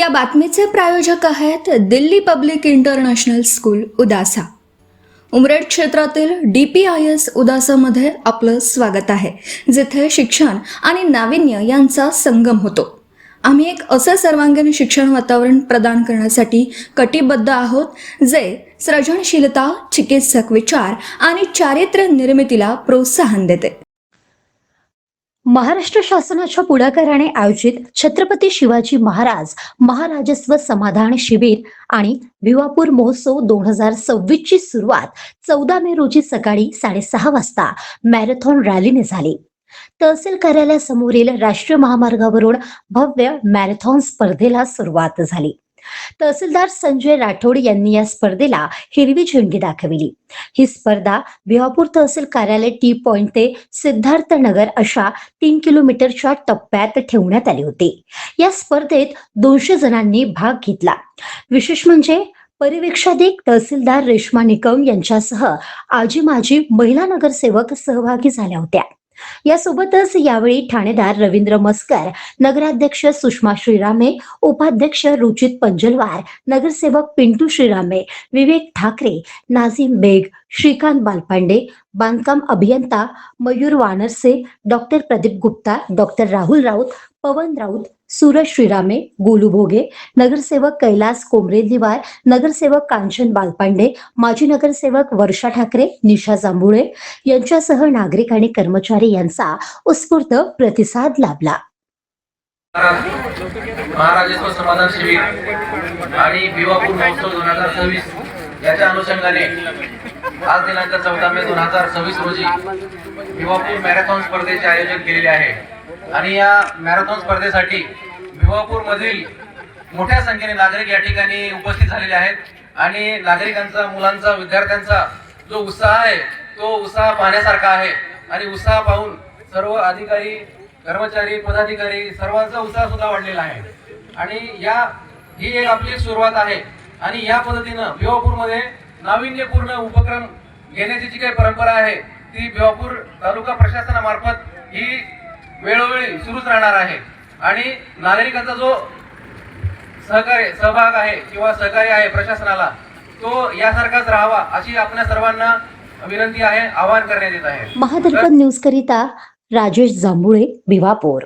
या बातमीचे प्रायोजक आहेत Delhi public international school Udasa. Umred क्षेत्रातील DPIS उदासामध्ये आपलं स्वागत आहे, जिथे शिक्षण आणि नाविन्य यांचा संगम होतो। आम्ही एक असे सर्वांगीण शिक्षण वातावरण प्रदान करण्यासाठी कटिबद्ध आहोत, जे सृजनशीलता, चिकित्सक विचार आणि चारित्र्य निर्मितीला प्रोत्साहन देते। महाराष्ट्र शासनाच्या पुढाकाराने आयोजित छत्रपती शिवाजी महाराज महाराजस्व समाधान शिबिर आणि भिवापूर महोत्सव 2026 ची सुरुवात 14 मे रोजी सकाळी 6:30 वाजता मॅरेथॉन रॅलीने झाली। तहसील कार्यालयासमोरील राष्ट्रीय महामार्गावरून भव्य मॅरेथॉन स्पर्धेला सुरुवात झाली। तहसीलदार संजय राठोड यांनी या स्पर्धेला हिरवी झेंडी दाखविली। ही स्पर्धा भिवापूर तहसील कार्यालय टी पॉइंट ते सिद्धार्थ नगर अशा 3 किलोमीटरच्या टप्प्यात ठेवण्यात आली होती। या स्पर्धेत 200 जणांनी भाग घेतला। विशेष म्हणजे परिवीक्षाधिक तहसीलदार रेश्मा निकम यांच्यासह आजी माजी महिला नगरसेवक सहभागी झाल्या होत्या। यासोबतच यावेळी ठाणेदार रवींद्र मस्कर, नगराध्यक्ष सुषमा श्रीरामे, उपाध्यक्ष रुचित पंजलवार, नगरसेवक पिंटू श्रीरामे, विवेक ठाकरे, नाझीम बेग, श्रीकांत बालपांडे, बांधकाम अभियंता मयूर वानरसे, डॉक्टर प्रदीप गुप्ता, डॉक्टर राहुल राऊत, पवन राऊत, सूरज श्रीरामे, गोलू भोगे, नगरसेवक कैलास कोमरेदीवार, नगरसेवक कांचन बालपांडे, माजी नगरसेवक वर्षा ठाकरे, निशा जांभुळे यांच्यासह नागरिक आणि कर्मचारी यांचा उत्स्फूर्त प्रतिसाद लाभला। महाराजस्व समाधान शिबिर आणि भिवापूर महोत्सव 2026 याच्या अनुषंगाने आज दिनांक 14 मे 2026 रोजी भिवापूर मॅरेथॉन स्पर्धेचे आयोजन केलेले आहे। आणि या मॅरेथॉन स्पर्धेसाठी भिवापूर मधील मोठ्या संख्येने नागरिक या ठिकाणी उपस्थित झालेले आहेत आणि नागरिकांचा, मुलांचा, विद्यार्थ्यांचा जो उत्साह आहे तो उत्साह पाहण्यासारखा आहे। आणि उत्साह पाहून सर्व अधिकारी, कर्मचारी, पदाधिकारी सर्वांचा उत्साह सुद्धा वाढलेला आहे। आणि ही एक आपली सुरुवात आहे आणि या पद्धतीने भिवापूरमध्ये नाविन्यपूर्ण उपक्रम घेण्याची जी काही परंपरा आहे ती भिवापूर तालुका प्रशासनामार्फत ही वेळोवेळी सुरूच राहणार आहे। आणि नागरिकांचा जो सहभाग आहे किंवा सहकार्य आहे प्रशासनाला, तो यासारखाच राहावा अशी आपल्या सर्वांना विनंती आहे, आवाहन करण्यात येत आहे। महादर्पण न्यूज करिता राजेश जांभुळे, भिवापूर।